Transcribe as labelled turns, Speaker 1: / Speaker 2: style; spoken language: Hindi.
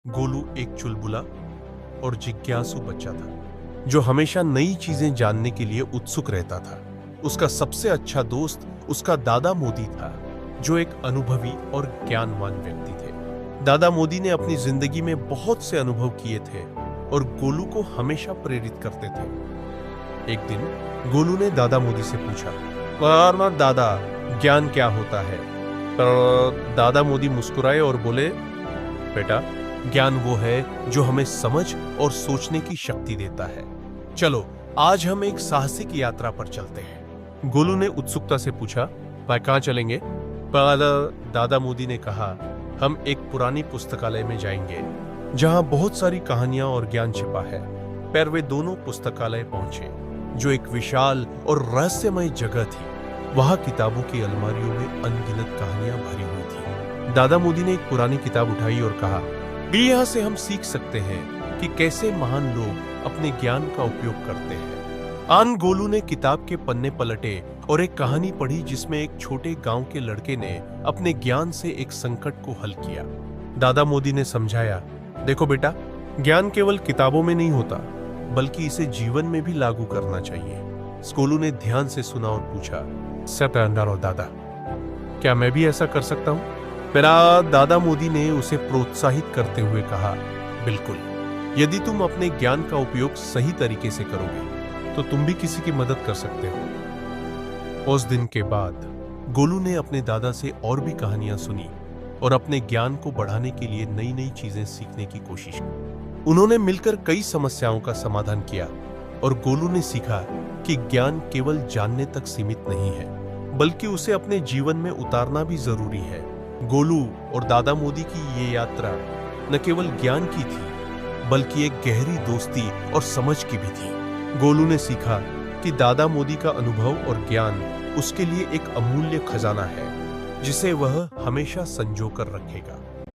Speaker 1: गोलू एक चुलबुला और जिज्ञासु बच्चा था जो हमेशा नई चीजें जानने के लिए उत्सुक रहता था। उसका सबसे अच्छा दोस्त उसका दादा मोदी था, जो एक अनुभवी और ज्ञानवान व्यक्ति थे। दादा मोदी ने अपनी जिंदगी में बहुत से अनुभव किए थे और गोलू को हमेशा प्रेरित करते थे। एक दिन गोलू ने दादा मोदी से पूछा, "पर दादा, ज्ञान क्या होता है?" पर दादा मोदी मुस्कुराए और बोले, "बेटा, ज्ञान वो है जो हमें समझ और सोचने की शक्ति देता है। चलो, आज हम एक साहसिक यात्रा पर चलते हैं।" गोलू ने उत्सुकता से पूछा, "भाई, कहाँ चलेंगे?" पर दादा मोदी ने कहा, "हम एक पुरानी पुस्तकालय में जाएंगे जहां बहुत सारी कहानियां और ज्ञान छिपा है।" पर वे दोनों पुस्तकालय पहुंचे, जो एक विशाल और रहस्यमय जगह थी। वहां किताबों की अलमारियों में अनगिनत कहानियां भरी हुई थी। दादा मोदी ने एक पुरानी किताब उठाई और कहा, "यहाँ से हम सीख सकते हैं कि कैसे महान लोग अपने ज्ञान का उपयोग करते हैं।" आन गोलू ने किताब के पन्ने पलटे और एक कहानी पढ़ी जिसमें एक छोटे गांव के लड़के ने अपने ज्ञान से एक संकट को हल किया। दादा मोदी ने समझाया, "देखो बेटा, ज्ञान केवल किताबों में नहीं होता, बल्कि इसे जीवन में भी लागू करना चाहिए।" गोलू ने ध्यान से सुना और पूछा, "सर और दादा, क्या मैं भी ऐसा कर सकता हूँ?" मेरा दादा मोदी ने उसे प्रोत्साहित करते हुए कहा, "बिल्कुल, यदि तुम अपने ज्ञान का उपयोग सही तरीके से करोगे तो तुम भी किसी की मदद कर सकते हो।" उस दिन के बाद गोलू ने अपने दादा से और भी कहानियां सुनी और अपने ज्ञान को बढ़ाने के लिए नई नई चीजें सीखने की कोशिश की। उन्होंने मिलकर कई समस्याओं का समाधान किया और गोलू ने सीखा कि ज्ञान केवल जानने तक सीमित नहीं है, बल्कि उसे अपने जीवन में उतारना भी जरूरी है। गोलू और दादा मोदी की ये यात्रा न केवल ज्ञान की थी, बल्कि एक गहरी दोस्ती और समझ की भी थी। गोलू ने सीखा कि दादा मोदी का अनुभव और ज्ञान उसके लिए एक अमूल्य खजाना है, जिसे वह हमेशा संजो कर रखेगा।